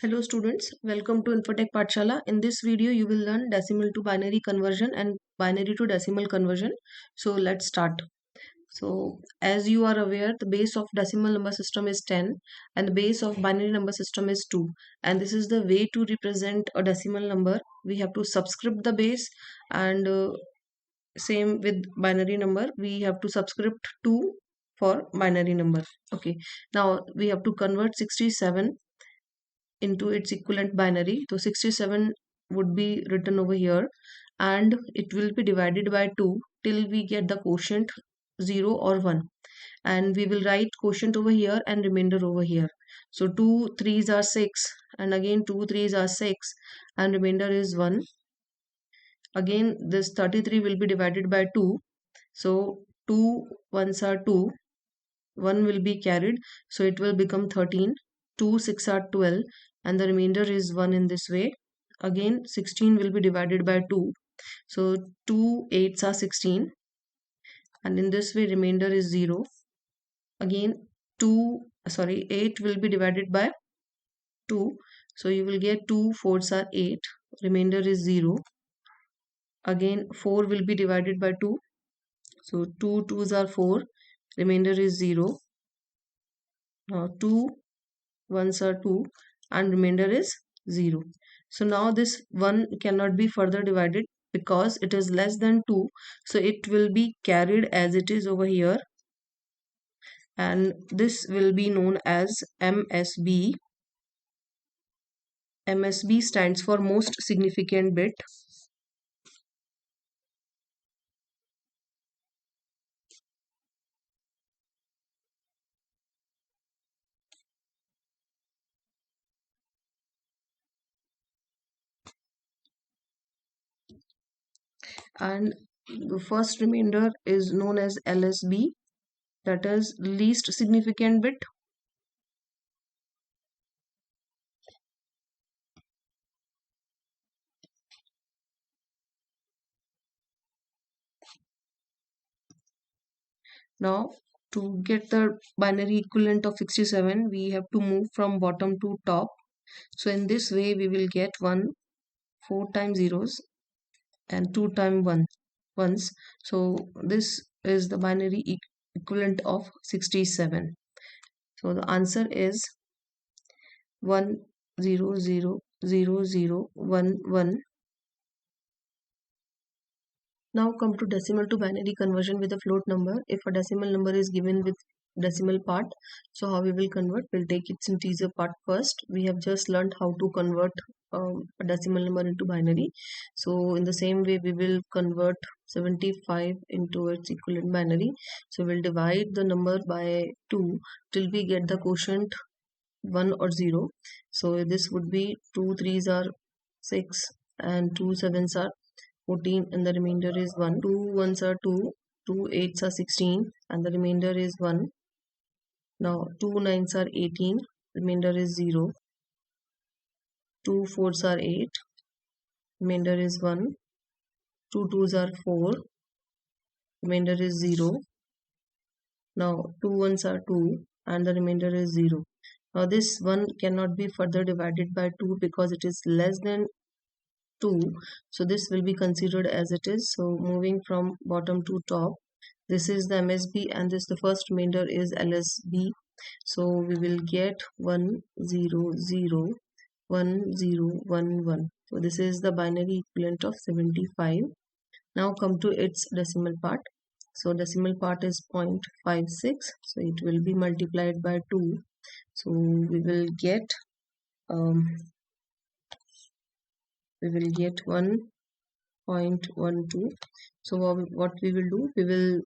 Hello students, welcome to Infotech Pathshala. In this video, you will learn decimal to binary conversion and binary to decimal conversion. So let's start. So as you are aware, the base of decimal number system is 10 and the base of binary number system is 2. And this is the way to represent a decimal number. We have to subscript the base and same with binary number. We have to subscript 2 for binary number. Okay, now we have to convert 67 into its equivalent binary. So 67 would be written over here and it will be divided by 2 till we get the quotient 0 or 1, and we will write quotient over here and remainder over here. So 2 3s are 6 and again 2 3s are 6 and remainder is 1. Again this 33 will be divided by 2. So 2 1s are 2, 1 will be carried, so it will become 13. 2 6 are 12 and the remainder is 1 in this way. Again 16 will be divided by 2, so 2 8s are 16 and in this way remainder is 0. Again 8 will be divided by 2, so you will get 2 4s are 8, remainder is 0. Again 4 will be divided by 2, so 2 2s are 4, remainder is 0. Now 2 1s are 2 and remainder is 0. So now this 1 cannot be further divided because it is less than 2. So it will be carried as it is over here, and this will be known as MSB. MSB stands for most significant bit. And the first remainder is known as LSB, that is least significant bit. Now to get the binary equivalent of 67, we have to move from bottom to top. So in this way we will get 1 4 times zeros and 2 times 1 ones. So this is the binary equivalent of 67. So the answer is 1 0 0 0 0 1 1. Now come to decimal to binary conversion with a float number. If a decimal number is given with decimal part, so how we will convert? We'll take its integer part first. We have just learned how to convert a decimal number into binary. So in the same way we will convert 75 into its equivalent binary. So we'll divide the number by 2 till we get the quotient 1 or 0. So this would be 2 3s are 6 and 2 7s are 14 and the remainder is 1. 2 1s are 2, 2 8s are 16 and the remainder is 1. Now 2 9s are 18, remainder is 0. 2 4s are 8, remainder is 1. 2 2s are 4, remainder is 0. Now 2 1s are 2 and the remainder is 0. Now this 1 cannot be further divided by 2 because it is less than 2. So this will be considered as it is. So moving from bottom to top, this is the MSB and this the first remainder is LSB. So we will get 1 0 0 1 0 1 1. So this is the binary equivalent of 75. Now come to its decimal part. So decimal part is 0.56, so it will be multiplied by 2. So we will get 1.12. So what we will do, we will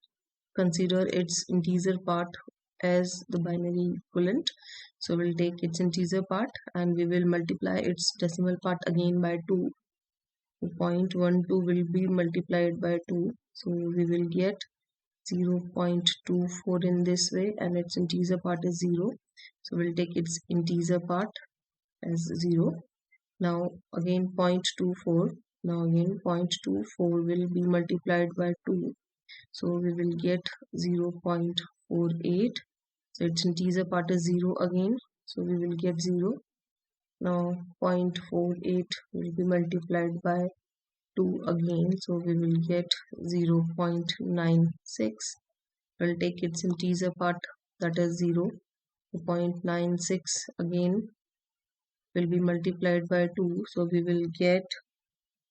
consider its integer part as the binary equivalent. So we'll take its integer part and we will multiply its decimal part again by 2. 0.12 will be multiplied by 2, so we will get 0.24 in this way, and its integer part is 0. So we'll take its integer part as 0. Now again 0.24. Now again 0.24 will be multiplied by 2. So we will get 0.48. So its integer part is 0 again. So we will get 0. Now 0.48 will be multiplied by 2 again, so we will get 0.96. We'll take its integer part, that is 0. 0.96 again will be multiplied by 2, so we will get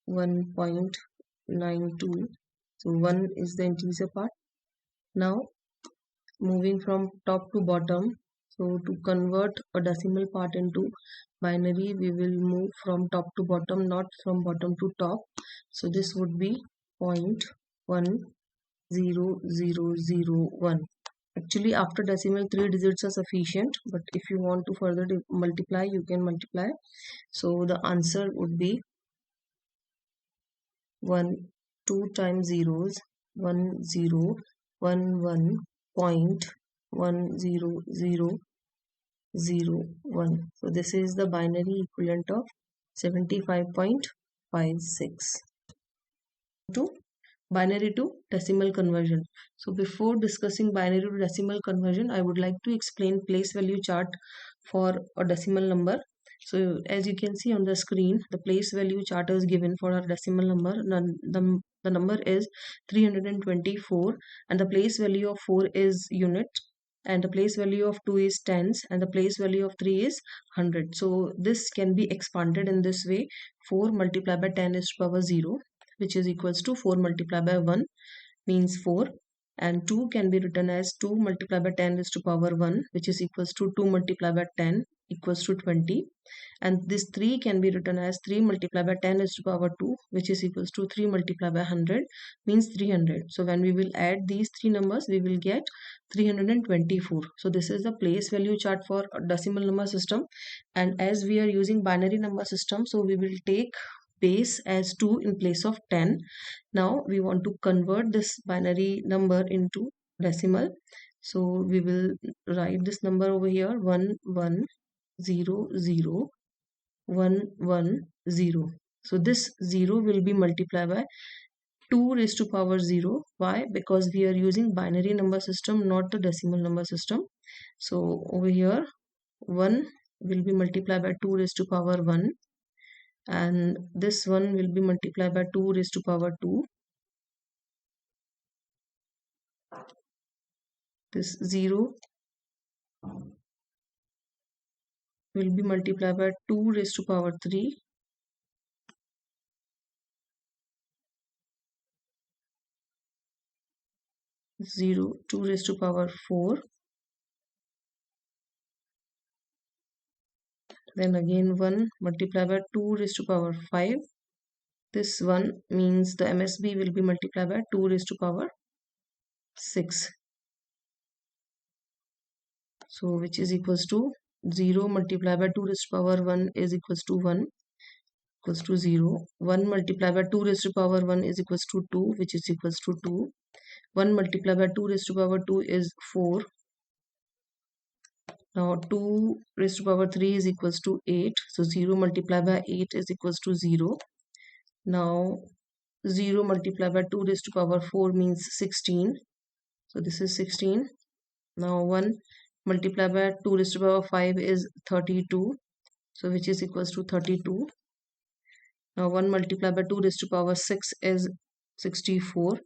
1.92. So 1 is the integer part. Now moving from top to bottom, so to convert a decimal part into binary, we will move from top to bottom, not from bottom to top. So this would be 0.10001. Actually, after decimal 3 digits are sufficient, but if you want to further multiply, you can multiply. So the answer would be 2 times zeros, 1011.10001. So this is the binary equivalent of 75.56. To binary to decimal conversion. So before discussing binary to decimal conversion, I would like to explain place value chart for a decimal number. So as you can see on the screen, the place value chart is given for our decimal number. The number is 324 and the place value of 4 is unit, and the place value of 2 is tens, and the place value of 3 is 100. So this can be expanded in this way: 4 multiplied by 10 is to power 0, which is equals to 4 multiplied by 1 means 4, and 2 can be written as 2 multiplied by 10 is to power 1, which is equals to 2 multiplied by 10 equals to 20, and this 3 can be written as 3 multiplied by 10 is to power 2, which is equals to 3 multiplied by 100 means 300. So when we will add these three numbers, we will get 324. So this is the place value chart for a decimal number system, and as we are using binary number system, so we will take base as 2 in place of 10. Now we want to convert this binary number into decimal, so we will write this number over here: 1100,110. So this 0 will be multiplied by 2 raised to power 0. Why? Because we are using binary number system, not the decimal number system. So over here 1 will be multiplied by 2 raised to power 1, and this one will be multiplied by 2 raised to power 2. This 0 will be multiplied by 2 raised to power 3. Zero, 2 raised to power 4. Then again 1 multiplied by 2 raised to power 5. This one means the MSB will be multiplied by 2 raised to power 6. So which is equals to 0 multiplied by 2 raised to power 1 is equals to 1, equals to 0. 1 multiplied by 2 raised to power 1 is equals to 2, which is equals to 2. 1 multiplied by 2 raised to power 2 is 4. Now 2 raised to power 3 is equals to 8. So 0 multiplied by 8 is equals to 0. Now 0 multiplied by 2 raised to power 4 means 16. So this is 16. Now 1 multiplied by 2 raised to power 5 is 32. So which is equals to 32. Now 1 multiplied by 2 raised to power 6 is 64.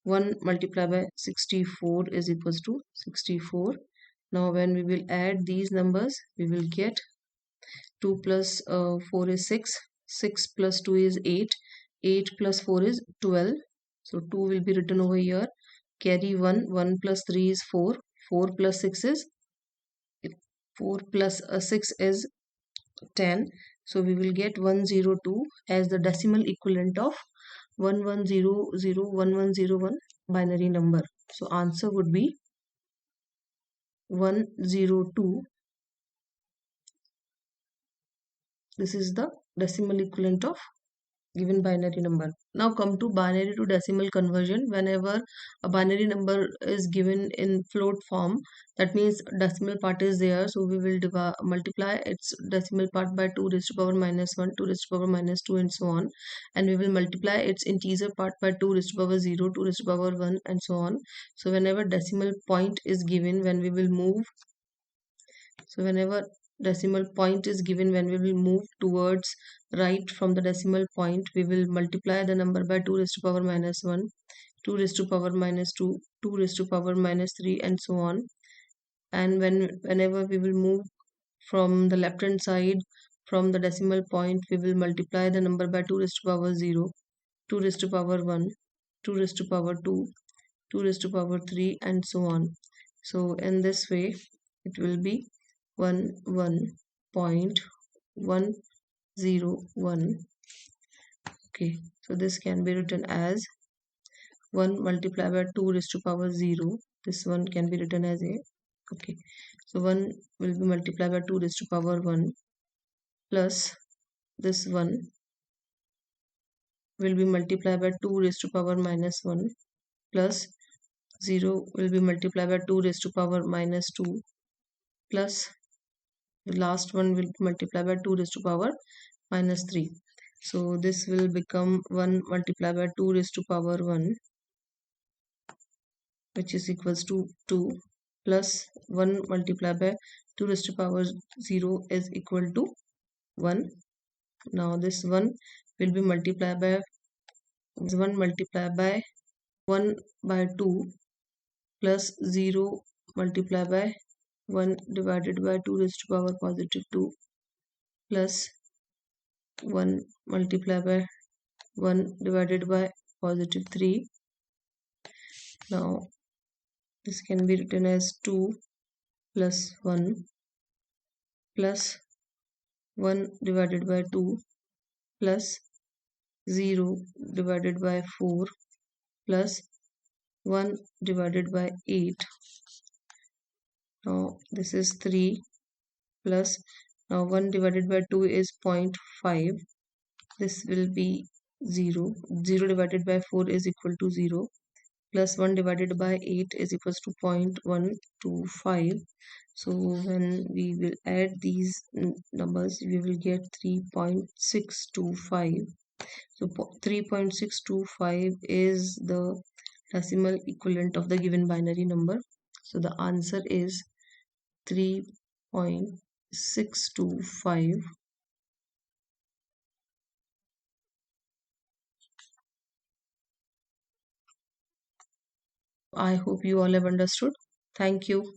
1 multiplied by 64 is equals to 64. Now when we will add these numbers, we will get 2 plus 4 is 6. 6 plus 2 is 8. 8 plus 4 is 12. So 2 will be written over here. Carry 1. 1 plus 3 is 4. 4 plus 6 is 6 is 10. So we will get 102 as the decimal equivalent of 11001101 binary number. So answer would be 102. This is the decimal equivalent of given binary number. Now come to binary to decimal conversion. Whenever a binary number is given in float form, that means decimal part is there, so we will multiply its decimal part by 2 raised to power minus 1, 2 raised to power minus 2, and so on, and we will multiply its integer part by 2 raised to power 0, 2 raised to power 1, and so on. So whenever decimal point is given, when we will move, so whenever decimal point is given, when we will move towards right from the decimal point, we will multiply the number by 2 raised to power minus 1, 2 raised to power minus 2, 2 raised to power minus 3, and so on. And whenever we will move from the left hand side from the decimal point, we will multiply the number by 2 raised to power 0, 2 raised to power 1, 2 raised to power 2, 2 raised to power 3, and so on. So in this way it will be 11.101. Okay, so this can be written as 1 multiplied by 2 raised to power 0. This one can be written as a, okay, so 1 will be multiplied by 2 raised to power 1, plus this 1 will be multiplied by 2 raised to power minus 1, plus 0 will be multiplied by 2 raised to power minus 2, plus the last one will multiply by 2 raised to power minus 3. So this will become 1 multiplied by 2 raised to power 1, which is equals to 2, plus 1 multiplied by 2 raised to power 0 is equal to 1. Now this 1 will be multiplied by 1 multiplied by 1 by 2, plus 0 multiplied by 1 divided by 2 raised to power positive 2, plus 1 multiplied by 1 divided by positive 3. Now this can be written as 2 plus 1, plus 1 divided by 2, plus 0 divided by 4, plus 1 divided by 8. Now this is 3, plus, now 1 divided by 2 is 0.5. This will be 0. 0 divided by 4 is equal to 0, plus 1 divided by 8 is equals to 0.125. So when we will add these numbers, we will get 3.625. So 3.625 is the decimal equivalent of the given binary number. So the answer is 3.625. I hope you all have understood. Thank you.